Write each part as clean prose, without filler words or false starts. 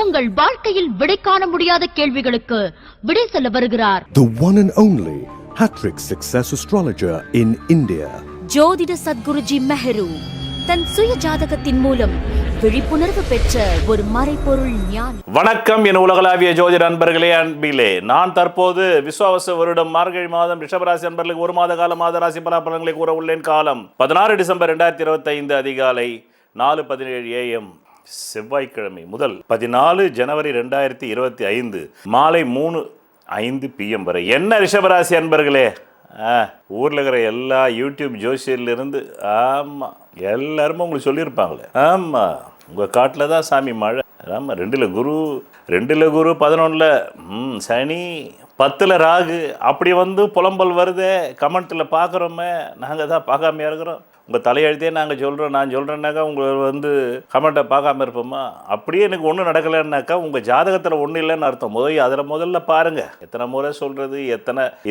உங்கள் வாழ்க்கையில் விடை காண முடியாத கேள்விகளுக்கு விடை சொல்ல வருகிறார். The one and only hat-trick success astrologer in India. ஜோதிட சத்குருஜி மெஹரு தன் சுய ஜாதகத்தின் மூலம் விழிப்புணர்வு பெற்ற ஒரு மறைபொருள் ஞானி. வணக்கம் என் உலகளாவிய ஜோதிட நண்பர்களே, அன்பிலே நான் தற்போது விஸ்வாவச வருடம் மார்கழி மாதம் ரிஷபராசி நண்பர்களுக்கு ஒரு மாத கால மாத ராசி பலாபலன்களை கூற உள்ளேன். காலம் 16 டிசம்பர் 2025 அதிகாலை 4:17 AM செவ்வாய்க்கிழமை முதல் 14 ஜனவரி 2025 மாலை 3:05 PM வரை. என்ன ரிஷபராசி அன்பர்களே, ஊரில் இருக்கிற எல்லா யூடியூப் ஜோசியர்லேருந்து ஆமாம் எல்லாருமே உங்களுக்கு சொல்லியிருப்பாங்களே, ஆமாம் உங்கள் காட்டில் தான் சாமி மழை, ஆமாம் 2ல் குரு 11 சனி 10 ராகு, அப்படி வந்து புலம்பல் வருதே கமெண்ட்டில் பார்க்குறோமே. நாங்கள் தான் பார்க்காமையா இருக்கிறோம். உங்கள் தலையெழுத்தே நாங்கள் சொல்கிறோம், நான் சொல்கிறேன்னாக்கா உங்களை வந்து கமெண்ட்டை பார்க்காம இருப்போமா? அப்படியே எனக்கு ஒன்றும் நடக்கலைன்னாக்கா உங்கள் ஜாதகத்தில் ஒன்றும் இல்லைன்னு அர்த்தம். முதல்ல பாருங்கள். எத்தனை முறை சொல்கிறது,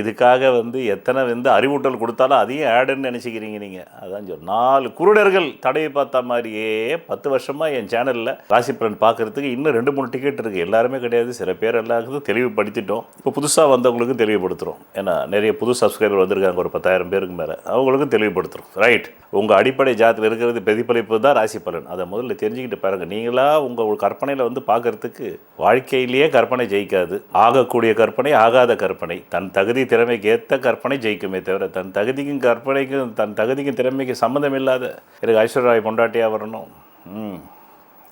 இதுக்காக எத்தனை அறிவூட்டல் கொடுத்தாலும் அதையும் ஆடுன்னு நினச்சிக்கிறீங்க நீங்கள். அதான் 4 குருடர்கள் தடவை பார்த்த மாதிரியே 10 வருஷமாக என் சேனலில் ராசி பலன் பார்க்குறதுக்கு இன்னும் 2-3 டிக்கெட் இருக்குது. எல்லாருமே கிடையாது, சில பேர் எல்லாருக்கும் தெளிவுபடுத்திட்டோம். இப்போ புதுசாக வந்தவங்களுக்கும் தெளிவுபடுத்துகிறோம். ஏன்னா நிறைய புது சப்ஸ்கிரைபர் வந்திருக்காங்க, ஒரு 10,000 பேருக்கு மேலே. அவங்களுக்கும் தெளிவுபடுத்துகிறோம். ரைட், உங்கள் அடிப்படை ஜாதத்தில் இருக்கிறது பிரதிபலிப்பு தான் ராசி பலன். அதை முதல்ல தெரிஞ்சுக்கிட்டு பாருங்கள். நீங்களாக உங்கள் கற்பனையில் பார்க்குறதுக்கு வாழ்க்கையிலேயே கற்பனை ஜெயிக்காது. ஆகக்கூடிய கற்பனை, ஆகாத கற்பனை, தன் தகுதி திறமைக்கு ஏற்ற கற்பனை ஜெயிக்குமே தவிர தன் தகுதிக்கும் திறமைக்கு சம்மந்தம் இல்லாத எனக்கு ஐஸ்வர்யாய் பொண்டாட்டியாக வரணும்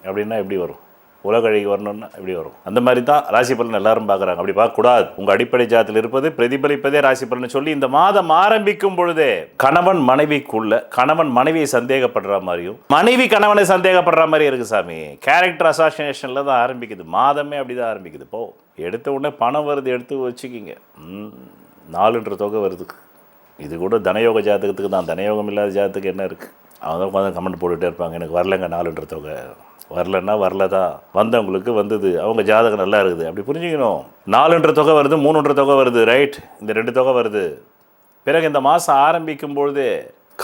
அப்படின்னா எப்படி வரும்? உலகழகி வரணும்னா எப்படி வரும்? அந்த மாதிரி தான் ராசி பலன் எல்லாரும் பார்க்குறாங்க. அப்படி பார்க்கக்கூடாது. உங்கள் அடிப்படை ஜாதத்தில் இருப்பது பிரதிபலிப்பதே ராசி பலன் சொல்லி இந்த மாதம் ஆரம்பிக்கும் பொழுதே கணவன் மனைவியை சந்தேகப்படுற மாதிரியும் மனைவி கணவனை சந்தேகப்படுற மாதிரி இருக்கு சாமி. கேரக்டர் அசாசினேஷனில் தான் ஆரம்பிக்குது. மாதமே அப்படி தான் ஆரம்பிக்குது. எடுத்த உடனே பணம் வருது, எடுத்து வச்சுக்கிங்க. 4 தொகை வருது. இது கூட தனயோக ஜாதகத்துக்கு தான். தனயோகம் இல்லாத ஜாதகத்துக்கு என்ன இருக்குது? அவங்க உட்காந்து கமெண்ட் போட்டுகிட்டே இருப்பாங்க, எனக்கு வரலங்க 4 தொகை. வரலன்னா வரலதான், வந்தவங்களுக்கு வந்தது, அவங்க ஜாதகம் நல்லா இருக்குது அப்படி புரிஞ்சுக்கணும். 4 தொகை வருது, 3 தொகை வருது, ரைட், இந்த 2 தொகை வருது. பிறகு இந்த மாதம் ஆரம்பிக்கும் பொழுதே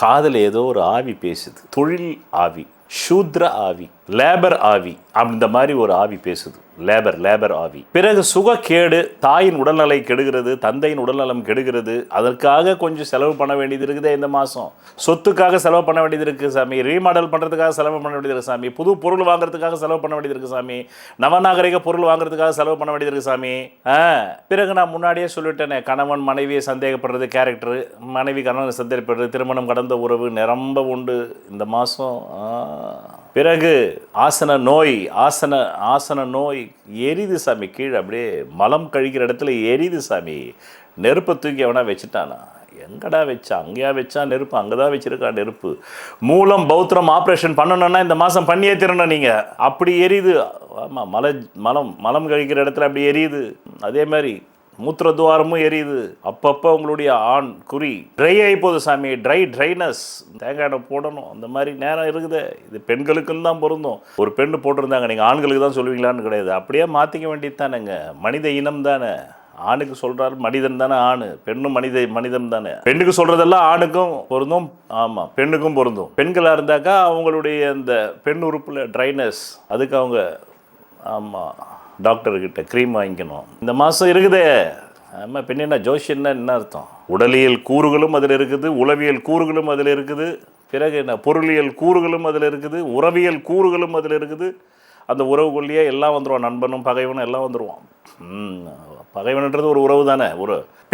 காதல் ஏதோ ஒரு ஆவி பேசுது. தொழில் ஆவி, சூத்ர ஆவி, லேபர் ஆவி, அந்த மாதிரி ஒரு ஆவி பேசுது. லேபர் ஆவி. பிறகு சுகக்கேடு, தாயின் உடல்நிலை கெடுகிறது, தந்தையின் உடல்நலம் கெடுகிறது. அதற்காக கொஞ்சம் செலவு பண்ண வேண்டியது இருக்குது. இந்த மாதம் சொத்துக்காக செலவு பண்ண வேண்டியது இருக்குது சாமி. ரீமாடல் பண்ணுறதுக்காக செலவு பண்ண வேண்டியது இருக்குது சாமி. புது பொருள் வாங்குறதுக்காக செலவு பண்ண வேண்டியது இருக்குது சாமி. நவநாகரிக பொருள் வாங்குறதுக்காக செலவு பண்ண வேண்டியது இருக்குது சாமி. பிறகு நான் முன்னாடியே சொல்லிட்டேனே, கணவன் மனைவியை சந்தேகப்படுறது கேரக்டர், மனைவி கணவனை சந்தேகப்படுறது, திருமணம் கடந்த உறவு நிரம்ப உண்டு இந்த மாதம். பிறகு ஆசன நோய் எரிது சாமி. கீழே அப்படியே மலம் கழிக்கிற இடத்துல எரிது சாமி. நெருப்பை தூக்கி எவனா வச்சுட்டானா? எங்கடா வச்சா? அங்கேயா வச்சா நெருப்பு? அங்கே தான் வச்சுருக்கா நெருப்பு. மூலம் பௌத்திரம் ஆப்ரேஷன் பண்ணணுன்னா இந்த மாதம் பண்ணியே தரணும் நீங்கள். அப்படி எரியுது. ஆமாம், மலம் கழிக்கிற இடத்துல அப்படி எரியுது. அதே மாதிரி மூத்திரத்துவாரமும் எரியுது. அப்பப்போ உங்களுடைய ஆண் குறி ட்ரை ஆகி போகுது சாமி. ட்ரைனஸ், தேங்காய் எண்ணெய் போடணும். அந்த மாதிரி நேரம் இருக்குது. இது பெண்களுக்குன்னு தான் பொருந்தும். ஒரு பெண்ணு போட்டிருந்தாங்க, நீங்கள் ஆண்களுக்கு தான் சொல்லுவீங்களான்னு கிடையாது. அப்படியே மாற்றிக்க வேண்டியது தானேங்க. மனித இனம் தானே. ஆணுக்கு சொல்கிறாரு மனிதன் தானே ஆண், பெண்ணும் மனிதன் தானே. பெண்ணுக்கு சொல்கிறதெல்லாம் ஆணுக்கும் பொருந்தும், ஆமாம் பெண்ணுக்கும் பொருந்தும். பெண்களாக இருந்தாக்கா அவங்களுடைய அந்த பெண் உறுப்பில் ட்ரைனஸ், அதுக்கு அவங்க ஆமாம் டாக்டர்கிட்ட க்ரீம் வாங்கிக்கணும். இந்த மாதம் இருக்குதே. ஆமாம், பெண் என்ன ஜோஷியன்னா என்ன அர்த்தம்? உடலியல் கூறுகளும் அதில் இருக்குது, உளவியல் கூறுகளும் அதில் இருக்குது. பிறகு என்ன பொருளியல் கூறுகளும் அதில் இருக்குது, உறவியல் கூறுகளும் அதில் இருக்குது. அந்த உறவுக்குள்ளேயே எல்லாம் வந்துடுவான். நண்பனும் பகைவனும் எல்லாம் வந்துடுவான். பகைவன்ன்றது ஒரு உறவு தானே.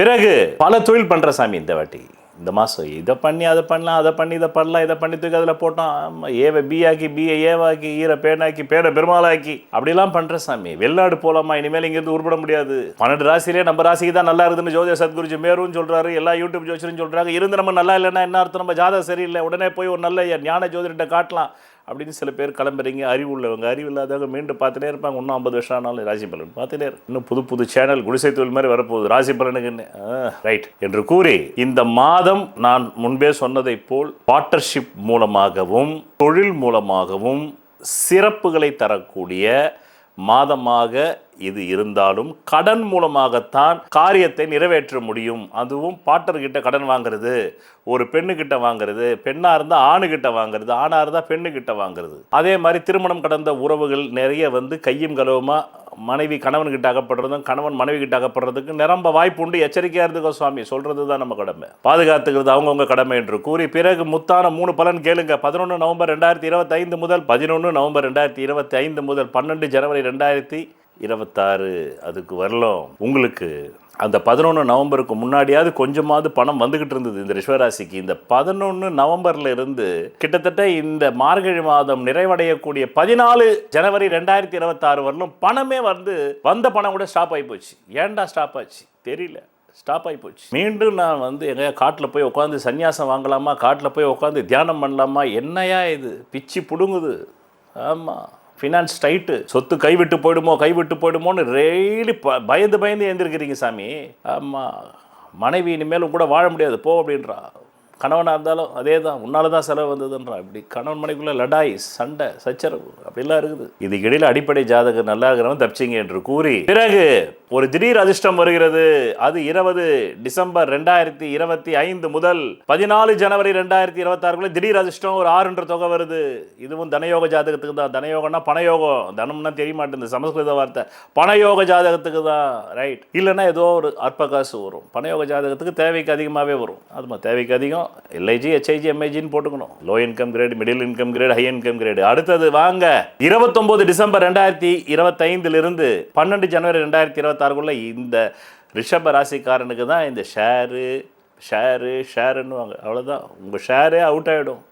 பிறகு பல தொழில் பண்ணுற சாமி இந்த வாட்டி. இந்த மாதம் இதை பண்ணி அதை பண்ணலாம், அதை பண்ணி இதை பண்ணலாம், இதை பண்ணி தூக்கி அதில் போட்டோம். ஆமாம், ஏவை பிஆக்கி, பிஏ ஏவாக்கி, ஈரை பேனாக்கி, பேனை பெருமாளாக்கி, அப்படிலாம் பண்ணுற சாமி. வெளிநாடு போகலாமா? இனிமேல் இங்கேருந்து உருப்பட முடியாது. 12 ராசியிலே நம்ம ராசிக்கு தான் நல்லா இருக்குதுன்னு ஜோதிட சத்குருஜி மேரும் சொல்கிறாரு, எல்லா யூடியூப் ஜோசியரும் சொல்கிறாங்க. இருந்து நம்ம நல்லா இல்லைன்னா என்ன அர்த்தம்? நம்ம ஜாதகம் சரியில்லை, உடனே போய் ஒரு நல்ல ஞான ஜோதிடத்தை காட்டலாம் அப்படின்னு சில பேர் கிளம்புறீங்க. அறிவு உள்ளவங்க, அறிவு இல்லாதவங்க மீண்டும் பார்த்துட்டே இருப்பாங்க. இன்னும் 50 வருஷம் ஆனாலும் ராசி பலன் பார்த்துட்டே இருக்கு. இன்னும் புது சேனல் குடிசை தொழில் மாதிரி வரப்போகுது ராசி பலனுக்குன்னு. ரைட் என்று கூறி இந்த மாதம் நான் முன்பே சொன்னதை போல் பார்ட்னர்ஷிப் மூலமாகவும் தொழில் மூலமாகவும் சிறப்புகளை தரக்கூடிய மாதமாக இது இருந்தாலும் கடன் மூலமாகத்தான் காரியத்தை நிறைவேற்ற முடியும். அதுவும் பாட்டர்கிட்ட கடன் வாங்குறது, ஒரு பெண்ணுக்கிட்ட வாங்குறது, பெண்ணாக இருந்தால் ஆணுகிட்ட வாங்குறது, ஆணாக இருந்தால் பெண்ணுக்கிட்ட வாங்குறது. அதே மாதிரி திருமணம் கடந்த உறவுகள் நிறைய கையும் களவுமா மனைவி கணவன்கிட்ட அகப்படுறதும் கணவன் மனைவி கிட்ட அகப்படுறதுக்கு நிரம்ப வாய்ப்பு உண்டு. எச்சரிக்கையாக இருந்துக்கோ சுவாமி, சொல்கிறது தான் நம்ம கடமை, பாதுகாத்துக்கிறது அவங்கவுங்க கடமை என்று கூறி பிறகு முத்தான 3 பலன் கேளுங்க. 11 நவம்பர் 2025 முதல் 11 நவம்பர் 2025 முதல் 12 ஜனவரி 2026 அதுக்கு வரலாம். உங்களுக்கு அந்த 11 நவம்பருக்கு முன்னாடியாவது கொஞ்சமாவது பணம் வந்துகிட்டு இருந்தது இந்த ரிஷபராசிக்கு. இந்த 11 நவம்பர்ல இருந்து கிட்டத்தட்ட இந்த மார்கழி மாதம் நிறைவடையக்கூடிய 14 ஜனவரி 2026 வரலும் பணமே வந்த பணம் கூட ஸ்டாப் ஆகி போச்சு. ஏன்டா ஸ்டாப் ஆச்சு தெரியல, ஸ்டாப் ஆகி போச்சு. மீண்டும் நான் எங்க காட்டில் போய் உட்காந்து சன்னியாசம் வாங்கலாமா, காட்டில் போய் உட்காந்து தியானம் பண்ணலாமா, என்னையா இது பிச்சு புடுங்குது. ஆமாம், ஃபினான்ஸ் டைட்டு, சொத்து கைவிட்டு போயிடுமோன்னு ரெய்லி பயந்து எழுந்திருக்கிறீங்க சாமி. ஆமாம், மனைவி இனிமேலும் கூட வாழ முடியாது போ அப்படின்றா. கணவனாக இருந்தாலும் அதே தான், உன்னால தான் செலவு வந்ததுன்றா. இப்படி கணவன் மனைக்குள்ளே லடாய், சண்டை, சச்சரவு அப்படிலாம் இருக்குது. இதுக்கு இடையில் அடிப்படை ஜாதகம் நல்லா இருக்கிறவன் தப்பிச்சிங்க என்று கூறி பிறகு ஒரு திடீர் அதிர்ஷ்டம் வருகிறது. அது 20 டிசம்பர் 2025 முதல் 14 ஜனவரி 2026 திடீர் அதிர்ஷ்டம் ஒரு 6 என்ற தொகை வருது. இதுவும் தனயோக ஜாதகத்துக்கு தான். தனயோகம்னா பணயோகம், தனம்னா தெரிய மாட்டேங்குது சமஸ்கிருத வார்த்தை. பணயோக ஜாதகத்துக்கு தான், ரைட். இல்லைன்னா ஏதோ ஒரு அற்ப காசு வரும். பணயோக ஜாதகத்துக்கு தேவைக்கு அதிகமாகவே வரும். அதுமா தேவைக்கு அதிகம் LIG HIG MIGன்னு போட்டுக்கணும். Low income grade, middle income grade, high income grade. அடுத்தது வாங்க 29 டிசம்பர் 2025 இருந்து 12 ஜனவரி 2026 இந்த ரிஷப ராசிக்காரனுக்கு தான் இந்த ஷேருன்னு வாங்க. அவ்வளோதான், உங்கள் ஷேரே அவுட் ஆகிடும்.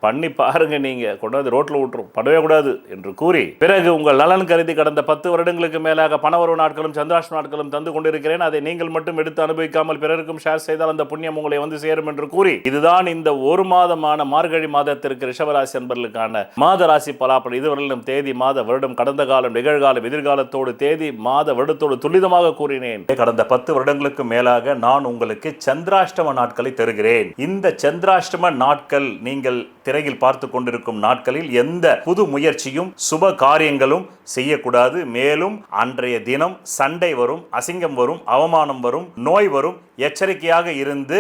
பண்ணி பாருங்க, நீங்கள் கொண்டாந்து ரோட்டில் விட்டுரும், பண்ணவே கூடாது என்று கூறி பிறகு உங்கள் நலன் கருதி கடந்த 10 வருடங்களுக்கு மேலாக பணவரவு நாட்களும் சந்திராஷ்ட நாட்களும் தந்து கொண்டிருக்கிறேன். அதை நீங்கள் மட்டும் எடுத்து அனுபவிக்காமல் பிறருக்கும் ஷேர் செய்தால் அந்த புண்ணியம் உங்களை சேரும் என்று கூறி இதுதான் இந்த ஒரு மாதமான மார்கழி மாதத்திற்கு ரிஷபராசி அன்பர்களுக்கான மாத ராசி பலாபலன். இதுவரையிலும் தேதி, மாத, வருடம், கடந்த காலம், நிகழ்காலம், எதிர்காலத்தோடு தேதி, மாத, வருடத்தோடு துல்லிதமாக கூறினேன். கடந்த 10 வருடங்களுக்கு மேலாக நான் உங்களுக்கு சந்திராஷ்டம நாட்களை தருகிறேன். இந்த சந்திராஷ்டம நாட்கள் நீங்கள் திரையில் பார்த்து கொண்டிருக்கும் நாட்களில் எந்த புது முயற்சியும் சுப காரியங்களும் செய்யக்கூடாது. மேலும் அன்றைய தினம் சண்டை வரும், அசிங்கம் வரும், அவமானம் வரும், நோய் வரும். எச்சரிக்கையாக இருந்து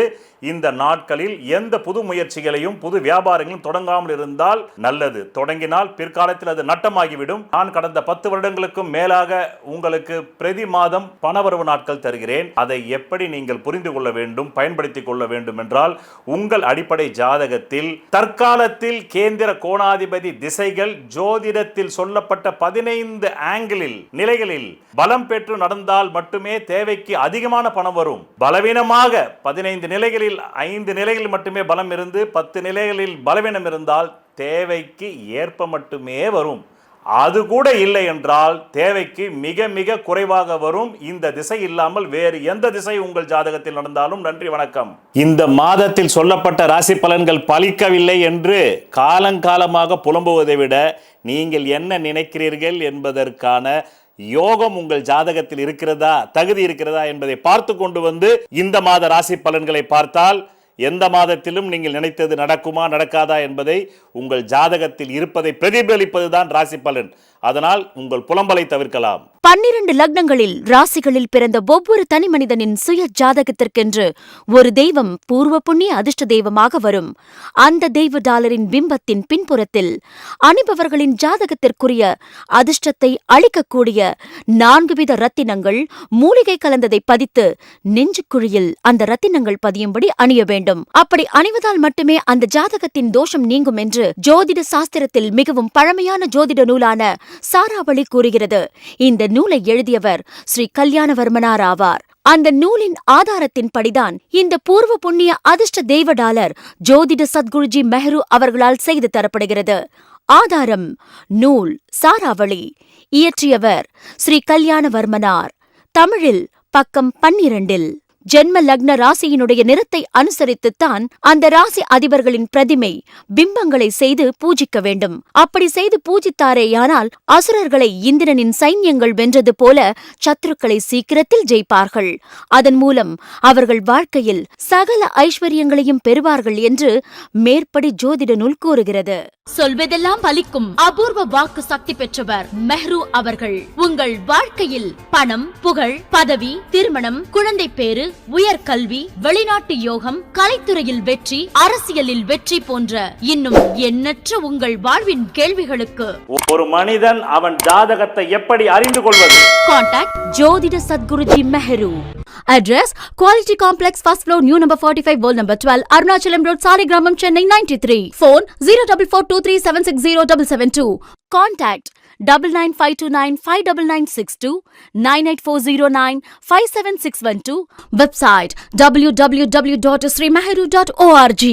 இந்த நாட்களில் எந்த புது முயற்சிகளையும் புது வியாபாரங்களும் தொடங்காமல் இருந்தால் நல்லது. தொடங்கினால் பிற்காலத்தில் அது நட்டமாகிவிடும். நான் கடந்த 10 வருடங்களுக்கும் மேலாக உங்களுக்கு பிரதி மாதம் பணவரவு நாட்கள் தருகிறேன். அதை எப்படி நீங்கள் புரிந்து கொள்ள வேண்டும், பயன்படுத்திக் கொள்ள வேண்டும் என்றால் உங்கள் அடிப்படை ஜாதகத்தில் தற்காலத்தில் கேந்திர கோணாதிபதி திசைகள் ஜோதிடத்தில் சொல்லப்பட்ட 15 ஆங்கிளில் நிலைகளில் பலம் பெற்று நடந்தால் மட்டுமே தேவைக்கு அதிகமான பணம் வரும். பலவீனமாக 15 நிலைகளில் 5 நிலைகளில் மட்டுமே பலம் இருந்து 10 நிலைகளில் பலவீனம் இருந்தால் தேவைக்கு ஏற்ப மட்டுமே வரும். அது கூட இல்லை என்றால் தேவைக்கு மிக மிக குறைவாக வரும். இந்த திசை இல்லாமல் வேறு எந்த திசை உங்கள் ஜாதகத்தில் நடந்தாலும் நன்றி வணக்கம். இந்த மாதத்தில் சொல்லப்பட்ட ராசி பலன்கள் பலிக்கவில்லை என்று காலங்காலமாக புலம்புவதை விட நீங்கள் என்ன நினைக்கிறீர்கள் என்பதற்கான யோகம் உங்கள் ஜாதகத்தில் இருக்கிறதா, தகுதி இருக்கிறதா என்பதை பார்த்து கொண்டு வந்து இந்த மாத ராசி பலன்களை பார்த்தால் எந்த மாதத்திலும் நீங்கள் நினைத்தது நடக்குமா நடக்காதா என்பதை உங்கள் ஜாதகத்தில் இருப்பதை பிரதிபலிப்பதுதான் ராசி பலன். அதனால் உங்கள் புலம்பலை தவிர்க்கலாம். 12 லக்னங்களில் ராசிகளில் பிறந்த ஒவ்வொரு தனி மனிதனின் சுய ஜாதகத்திற்கென்று ஒரு தெய்வம் பூர்வ புண்ணிய அதிர்ஷ்ட தெய்வமாக வரும். அந்த தெய்வ டாலரின் பிம்பத்தின் பின்புறத்தில் அணிபவர்களின் ஜாதகத்திற்குரிய அதிர்ஷ்டத்தை அளிக்கக்கூடிய 4 வித ரத்தினங்கள் மூலிகை கலந்ததை பதித்து நெஞ்சுக்குழியில் அந்த ரத்தினங்கள் பதியும்படி அணிய வேண்டும். அப்படி அணிவதால் மட்டுமே அந்த ஜாதகத்தின் தோஷம் நீங்கும் என்று ஜோதிட சாஸ்திரத்தில் மிகவும் பழமையான ஜோதிட நூலான சாராவளி கூறுகிறது. இந்த நூலை எழுதியவர் ஸ்ரீ கல்யாணவர்மனார் ஆவார். அந்த நூலின் ஆதாரத்தின் படிதான் இந்த பூர்வ புண்ணிய அதிர்ஷ்ட தெய்வ டாலர் ஜோதிட சத்குருஜி மெஹரு அவர்களால் செய்து தரப்படுகிறது. ஆதாரம் நூல் சாராவளி. இயற்றியவர் ஸ்ரீ கல்யாணவர்மனார். தமிழில் பக்கம் 12. ஜென்ம லக்ன ராசியினுடைய நிறத்தை அனுசரித்துத்தான் அந்த ராசி அதிபர்களின் பிரதிமை பிம்பங்களை செய்து பூஜிக்க வேண்டும். அப்படி செய்து பூஜித்தாரேயானால் அசுரர்களை இந்திரனின் சைன்யங்கள் வென்றது போல சத்துருக்களை சீக்கிரத்தில் ஜெயிப்பார்கள். அதன் மூலம் அவர்கள் வாழ்க்கையில் சகல ஐஸ்வர்யங்களையும் பெறுவார்கள் என்று மேற்படி ஜோதிட நூல் கூறுகிறது. சொல்வதெல்லாம் பலிக்கும் அபூர்வ வாக்கு சக்தி பெற்றவர் மெஹ்ரு அவர்கள். உங்கள் வாழ்க்கையில் பணம், புகழ், பதவி, திருமணம், குழந்தை பேறு, உயர்கல்வி, வெளிநாட்டு யோகம், கலைத்துறையில் வெற்றி, அரசியலில் வெற்றி போன்ற இன்னும் எண்ணற்ற உங்கள் வாழ்வின் கேள்விகளுக்கு ஒரு மனிதன் அவன் ஜாதகத்தை எப்படி அறிந்து கொள்வது? கான்டாக்ட் ஜோதிட Sadguruji Mehru. Address Quality Complex, first floor, new number 45, wall number 12, Arunachalam Road, Saligramam, Chennai 93. Phone 04423760772. Contact 995295962 98409 57612. Website www.srimeheru.org.